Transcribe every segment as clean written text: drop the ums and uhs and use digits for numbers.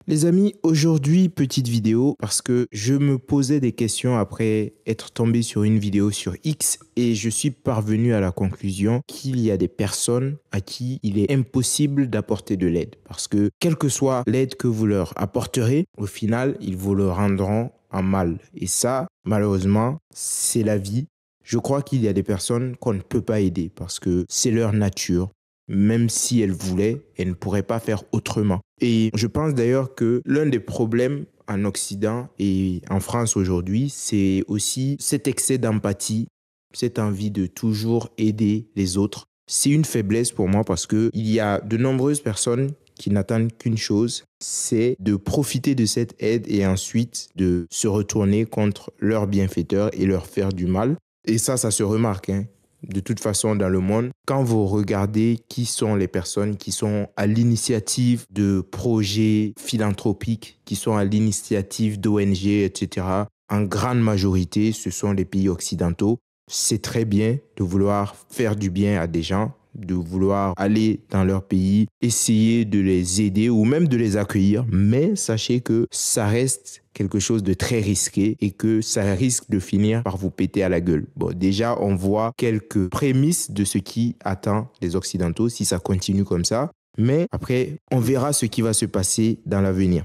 Les amis, aujourd'hui, petite vidéo parce que je me posais des questions après être tombé sur une vidéo sur X et je suis parvenu à la conclusion qu'il y a des personnes à qui il est impossible d'apporter de l'aide parce que quelle que soit l'aide que vous leur apporterez, au final, ils vous le rendront en mal. Et ça, malheureusement, c'est la vie. Je crois qu'il y a des personnes qu'on ne peut pas aider parce que c'est leur nature. Même si elles voulaient, elles ne pourraient pas faire autrement. Et je pense d'ailleurs que l'un des problèmes en Occident et en France aujourd'hui, c'est aussi cet excès d'empathie, cette envie de toujours aider les autres. C'est une faiblesse pour moi parce que il y a de nombreuses personnes qui n'attendent qu'une chose, c'est de profiter de cette aide et ensuite de se retourner contre leurs bienfaiteurs et leur faire du mal. Et ça se remarque, hein. De toute façon, dans le monde, quand vous regardez qui sont les personnes qui sont à l'initiative de projets philanthropiques, qui sont à l'initiative d'ONG, etc., en grande majorité, ce sont les pays occidentaux. C'est très bien de vouloir faire du bien à des gens, de vouloir aller dans leur pays, essayer de les aider ou même de les accueillir. Mais sachez que ça reste quelque chose de très risqué et que ça risque de finir par vous péter à la gueule. Bon, déjà, on voit quelques prémices de ce qui attend les Occidentaux si ça continue comme ça. Mais après, on verra ce qui va se passer dans l'avenir.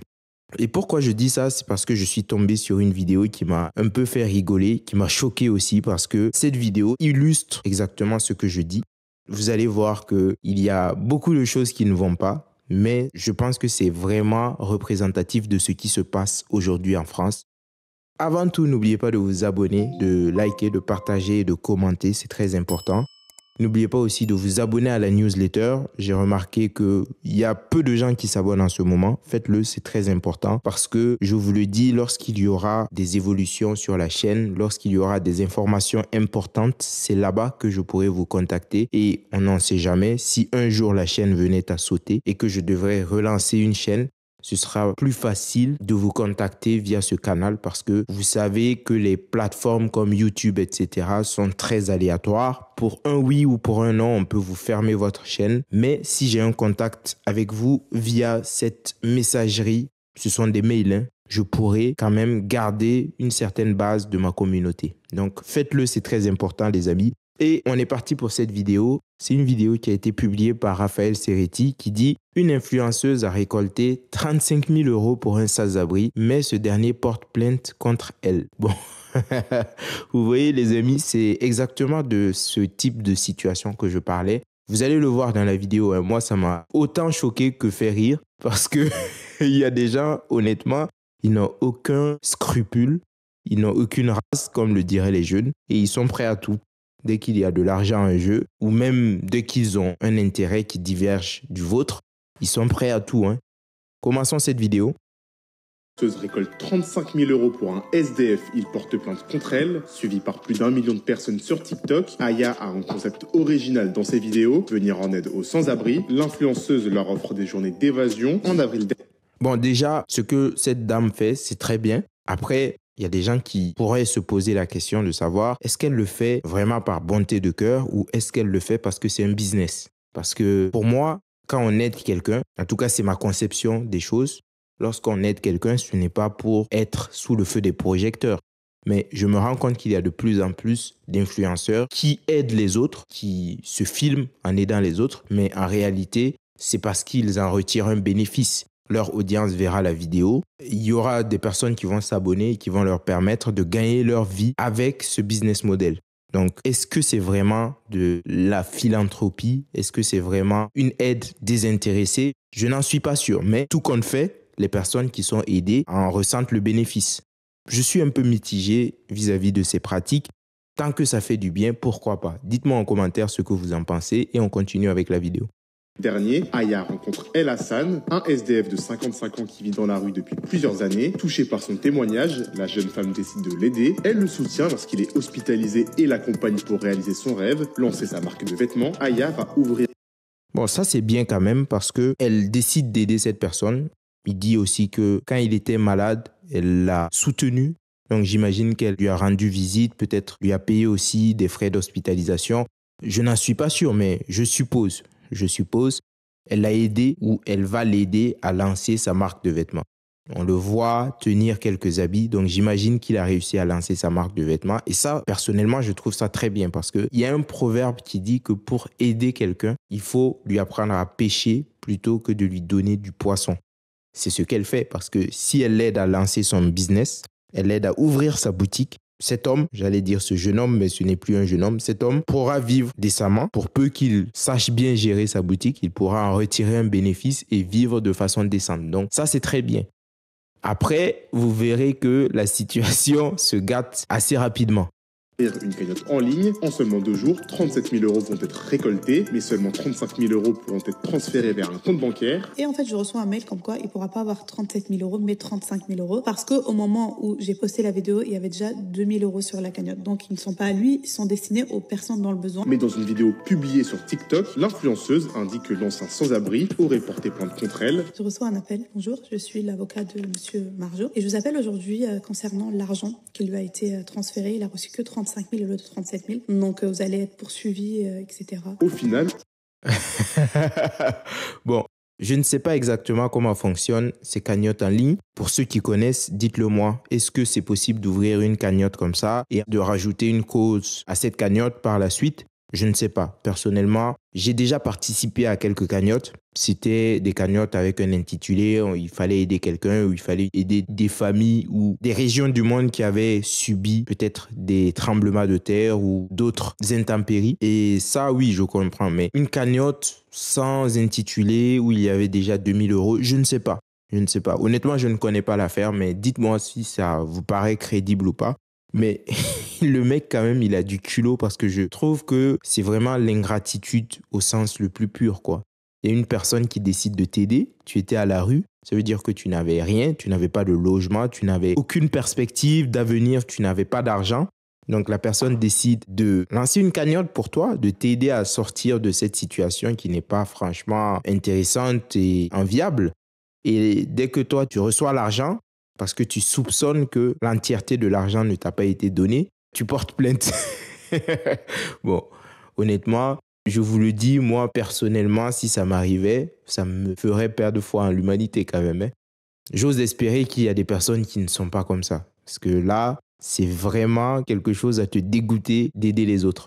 Et pourquoi je dis ça, c'est parce que je suis tombé sur une vidéo qui m'a un peu fait rigoler, qui m'a choqué aussi parce que cette vidéo illustre exactement ce que je dis. Vous allez voir qu'il y a beaucoup de choses qui ne vont pas, mais je pense que c'est vraiment représentatif de ce qui se passe aujourd'hui en France. Avant tout, n'oubliez pas de vous abonner, de liker, de partager et de commenter, c'est très important. N'oubliez pas aussi de vous abonner à la newsletter. J'ai remarqué qu'il y a peu de gens qui s'abonnent en ce moment. Faites-le, c'est très important parce que je vous le dis, lorsqu'il y aura des évolutions sur la chaîne, lorsqu'il y aura des informations importantes, c'est là-bas que je pourrai vous contacter et on n'en sait jamais. Si un jour la chaîne venait à sauter et que je devrais relancer une chaîne, ce sera plus facile de vous contacter via ce canal parce que vous savez que les plateformes comme YouTube, etc. sont très aléatoires. Pour un oui ou pour un non, on peut vous fermer votre chaîne. Mais si j'ai un contact avec vous via cette messagerie, ce sont des mails, hein, je pourrai quand même garder une certaine base de ma communauté. Donc faites-le, c'est très important les amis. Et on est parti pour cette vidéo. C'est une vidéo qui a été publiée par Raphaël Serretti qui dit « Une influenceuse a récolté 35 000 € pour un sans-abri, mais ce dernier porte plainte contre elle. » Bon, vous voyez les amis, c'est exactement de ce type de situation que je parlais. Vous allez le voir dans la vidéo, hein. Moi ça m'a autant choqué que fait rire parce que il y a des gens, honnêtement, ils n'ont aucun scrupule, ils n'ont aucune race, comme le diraient les jeunes, et ils sont prêts à tout. Dès qu'il y a de l'argent en jeu, ou même dès qu'ils ont un intérêt qui diverge du vôtre, ils sont prêts à tout, hein. Commençons cette vidéo. Récolte 35 000 € pour un SDF, il porte plainte contre elle, suivi par plus d'1 million de personnes sur TikTok. Aya a un concept original dans ses vidéos, venir en aide aux sans-abri. L'influenceuse leur offre des journées d'évasion en avril dernier. Bon, déjà, ce que cette dame fait, c'est très bien. Après, il y a des gens qui pourraient se poser la question de savoir est-ce qu'elle le fait vraiment par bonté de cœur ou est-ce qu'elle le fait parce que c'est un business? Parce que pour moi, quand on aide quelqu'un, en tout cas c'est ma conception des choses, lorsqu'on aide quelqu'un, ce n'est pas pour être sous le feu des projecteurs. Mais je me rends compte qu'il y a de plus en plus d'influenceurs qui aident les autres, qui se filment en aidant les autres, mais en réalité, c'est parce qu'ils en retirent un bénéfice. Leur audience verra la vidéo. Il y aura des personnes qui vont s'abonner et qui vont leur permettre de gagner leur vie avec ce business model. Donc, est-ce que c'est vraiment de la philanthropie? Est-ce que c'est vraiment une aide désintéressée? Je n'en suis pas sûr, mais tout compte fait, les personnes qui sont aidées en ressentent le bénéfice. Je suis un peu mitigé vis-à-vis de ces pratiques. Tant que ça fait du bien, pourquoi pas? Dites-moi en commentaire ce que vous en pensez et on continue avec la vidéo. Dernier, Aya rencontre El Hassan, un SDF de 55 ans qui vit dans la rue depuis plusieurs années. Touchée par son témoignage, la jeune femme décide de l'aider. Elle le soutient lorsqu'il est hospitalisé et l'accompagne pour réaliser son rêve, lancer sa marque de vêtements. Aya va ouvrir... Bon, ça c'est bien quand même parce qu'elle décide d'aider cette personne. Il dit aussi que quand il était malade, elle l'a soutenu. Donc j'imagine qu'elle lui a rendu visite, peut-être lui a payé aussi des frais d'hospitalisation. Je n'en suis pas sûr, mais je suppose. elle l'a aidé ou elle va l'aider à lancer sa marque de vêtements. On le voit tenir quelques habits, donc j'imagine qu'il a réussi à lancer sa marque de vêtements. Et ça, personnellement, je trouve ça très bien parce qu'il y a un proverbe qui dit que pour aider quelqu'un, il faut lui apprendre à pêcher plutôt que de lui donner du poisson. C'est ce qu'elle fait parce que si elle l'aide à lancer son business, elle l'aide à ouvrir sa boutique, cet homme, j'allais dire ce jeune homme, mais ce n'est plus un jeune homme, cet homme pourra vivre décemment. Pour peu qu'il sache bien gérer sa boutique, il pourra en retirer un bénéfice et vivre de façon décente. Donc ça, c'est très bien. Après, vous verrez que la situation se gâte assez rapidement. Une cagnotte en ligne. En seulement 2 jours, 37 000 euros vont être récoltés, mais seulement 35 000 euros pourront être transférés vers un compte bancaire. Et en fait, je reçois un mail comme quoi il ne pourra pas avoir 37 000 euros, mais 35 000 euros. Parce qu'au moment où j'ai posté la vidéo, il y avait déjà 2 000 euros sur la cagnotte. Donc, ils ne sont pas à lui, ils sont destinés aux personnes dans le besoin. Mais dans une vidéo publiée sur TikTok, l'influenceuse indique que l'ancien sans-abri aurait porté plainte contre elle. Je reçois un appel. Bonjour, je suis l'avocat de monsieur Marjo. Et je vous appelle aujourd'hui concernant l'argent qui lui a été transféré. Il a reçu que 35 000 au lieu de 37 000. Donc, vous allez être poursuivi, etc. Au final... Bon, je ne sais pas exactement comment fonctionnent ces cagnottes en ligne. Pour ceux qui connaissent, dites-le moi. Est-ce que c'est possible d'ouvrir une cagnotte comme ça et de rajouter une cause à cette cagnotte par la suite? Je ne sais pas. Personnellement, j'ai déjà participé à quelques cagnottes. C'était des cagnottes avec un intitulé, il fallait aider quelqu'un ou il fallait aider des familles ou des régions du monde qui avaient subi peut-être des tremblements de terre ou d'autres intempéries. Et ça, oui, je comprends. Mais une cagnotte sans intitulé où il y avait déjà 2 000 euros, je ne sais pas. Je ne sais pas. Honnêtement, je ne connais pas l'affaire, mais dites-moi si ça vous paraît crédible ou pas. Mais le mec, quand même, il a du culot parce que je trouve que c'est vraiment l'ingratitude au sens le plus pur, quoi. Il y a une personne qui décide de t'aider, tu étais à la rue, ça veut dire que tu n'avais rien, tu n'avais pas de logement, tu n'avais aucune perspective d'avenir, tu n'avais pas d'argent. Donc la personne décide de lancer une cagnotte pour toi, de t'aider à sortir de cette situation qui n'est pas franchement intéressante et enviable. Et dès que toi, tu reçois l'argent, parce que tu soupçonnes que l'entièreté de l'argent ne t'a pas été donnée, tu portes plainte. Bon, honnêtement, je vous le dis, moi, personnellement, si ça m'arrivait, ça me ferait perdre foi en l'humanité quand même. Hein. J'ose espérer qu'il y a des personnes qui ne sont pas comme ça. Parce que là, c'est vraiment quelque chose à te dégoûter d'aider les autres.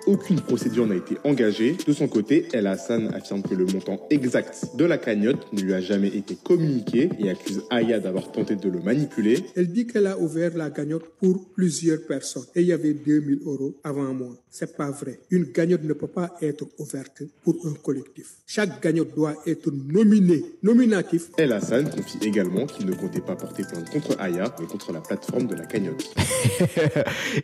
Aucune procédure n'a été engagée. De son côté, El Hassan affirme que le montant exact de la cagnotte ne lui a jamais été communiqué et accuse Aya d'avoir tenté de le manipuler. Elle dit qu'elle a ouvert la cagnotte pour plusieurs personnes et il y avait 2 000 euros avant moi. C'est pas vrai. Une cagnotte ne peut pas être ouverte pour un collectif. Chaque cagnotte doit être nominatif. El Hassan confie également qu'il ne comptait pas porter plainte contre Aya, mais contre la plateforme de la cagnotte.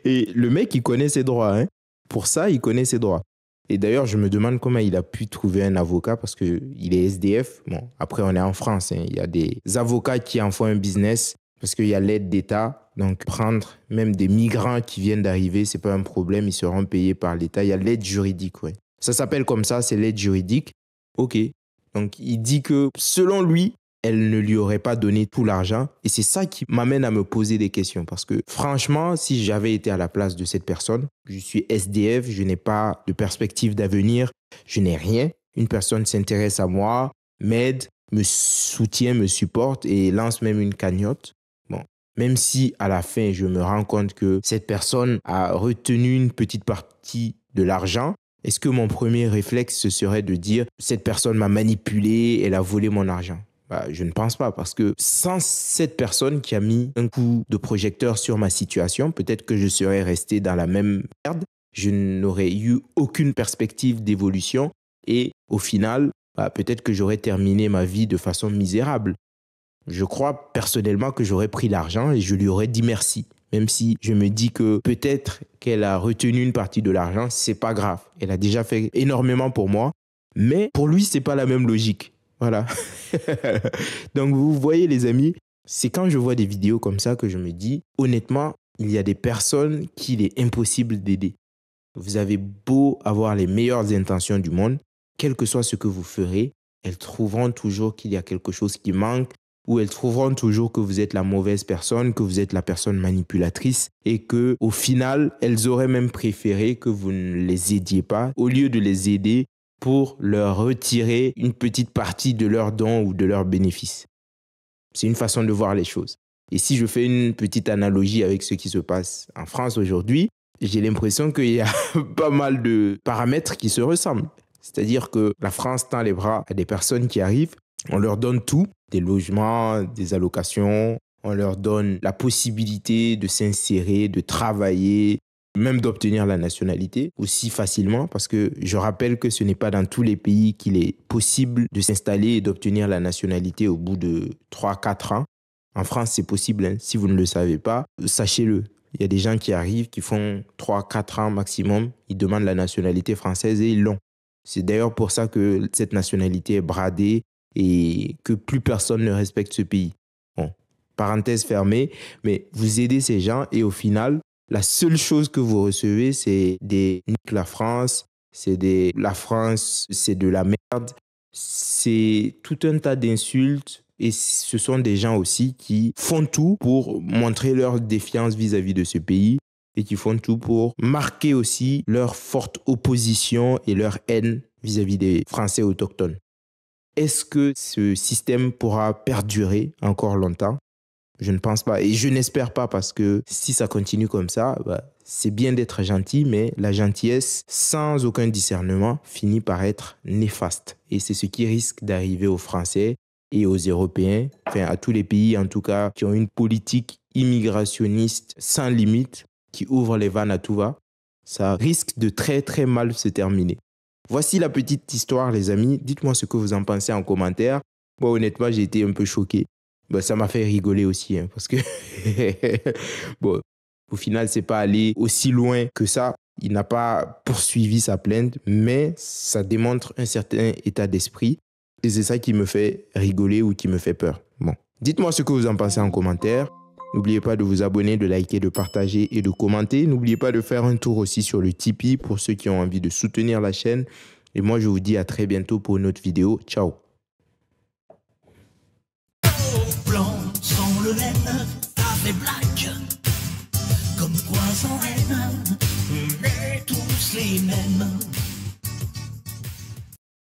Et le mec, il connaît ses droits, hein. Pour ça, il connaît ses droits. Et d'ailleurs, je me demande comment il a pu trouver un avocat parce qu'il est SDF. Bon, après, on est en France. Hein. Il y a des avocats qui en font un business parce qu'il y a l'aide d'État. Donc, prendre même des migrants qui viennent d'arriver, ce n'est pas un problème. Ils seront payés par l'État. Il y a l'aide juridique. Ouais. Ça s'appelle comme ça, c'est l'aide juridique. OK. Donc, il dit que selon lui, elle ne lui aurait pas donné tout l'argent. Et c'est ça qui m'amène à me poser des questions. Parce que franchement, si j'avais été à la place de cette personne, je suis SDF, je n'ai pas de perspective d'avenir, je n'ai rien. Une personne s'intéresse à moi, m'aide, me soutient, me supporte et lance même une cagnotte. Bon, même si à la fin, je me rends compte que cette personne a retenu une petite partie de l'argent, est-ce que mon premier réflexe, ce serait de dire « cette personne m'a manipulé, elle a volé mon argent ». Je ne pense pas parce que sans cette personne qui a mis un coup de projecteur sur ma situation, peut-être que je serais resté dans la même merde. Je n'aurais eu aucune perspective d'évolution et au final, peut-être que j'aurais terminé ma vie de façon misérable. Je crois personnellement que j'aurais pris l'argent et je lui aurais dit merci. Même si je me dis que peut-être qu'elle a retenu une partie de l'argent, c'est pas grave. Elle a déjà fait énormément pour moi, mais pour lui, c'est pas la même logique. Voilà. Donc, vous voyez, les amis, c'est quand je vois des vidéos comme ça que je me dis, honnêtement, il y a des personnes qu'il est impossible d'aider. Vous avez beau avoir les meilleures intentions du monde, quel que soit ce que vous ferez, elles trouveront toujours qu'il y a quelque chose qui manque ou elles trouveront toujours que vous êtes la mauvaise personne, que vous êtes la personne manipulatrice et que, au final, elles auraient même préféré que vous ne les aidiez pas au lieu de les aider. pour leur retirer une petite partie de leurs dons ou de leurs bénéfices. C'est une façon de voir les choses. Et si je fais une petite analogie avec ce qui se passe en France aujourd'hui, j'ai l'impression qu'il y a pas mal de paramètres qui se ressemblent. C'est-à-dire que la France tend les bras à des personnes qui arrivent, on leur donne tout, des logements, des allocations, on leur donne la possibilité de s'insérer, de travailler, même d'obtenir la nationalité aussi facilement, parce que je rappelle que ce n'est pas dans tous les pays qu'il est possible de s'installer et d'obtenir la nationalité au bout de 3-4 ans. En France, c'est possible, hein. Si vous ne le savez pas, sachez-le. Il y a des gens qui arrivent, qui font 3-4 ans maximum, ils demandent la nationalité française et ils l'ont. C'est d'ailleurs pour ça que cette nationalité est bradée et que plus personne ne respecte ce pays. Bon, parenthèse fermée, mais vous aidez ces gens et au final, la seule chose que vous recevez, c'est des « nique la France », c'est des « la France, c'est de la merde », c'est tout un tas d'insultes. Et ce sont des gens aussi qui font tout pour montrer leur défiance vis-à-vis de ce pays et qui font tout pour marquer aussi leur forte opposition et leur haine vis-à-vis des Français autochtones. Est-ce que ce système pourra perdurer encore longtemps? Je ne pense pas et je n'espère pas parce que si ça continue comme ça, c'est bien d'être gentil, mais la gentillesse sans aucun discernement finit par être néfaste. Et c'est ce qui risque d'arriver aux Français et aux Européens, enfin à tous les pays en tout cas, qui ont une politique immigrationniste sans limite, qui ouvre les vannes à tout va. Ça risque de très très mal se terminer. Voici la petite histoire les amis, dites-moi ce que vous en pensez en commentaire. Moi honnêtement j'ai été un peu choqué. Ça m'a fait rigoler aussi hein, parce que bon, au final c'est pas allé aussi loin que ça. Il n'a pas poursuivi sa plainte, mais ça démontre un certain état d'esprit. Et c'est ça qui me fait rigoler ou qui me fait peur. Bon, dites-moi ce que vous en pensez en commentaire. N'oubliez pas de vous abonner, de liker, de partager et de commenter. N'oubliez pas de faire un tour aussi sur le Tipeee pour ceux qui ont envie de soutenir la chaîne. Et moi, je vous dis à très bientôt pour une autre vidéo. Ciao. Blanc sans le laine, avec black, comme quoi sans haine, mais tous les mêmes.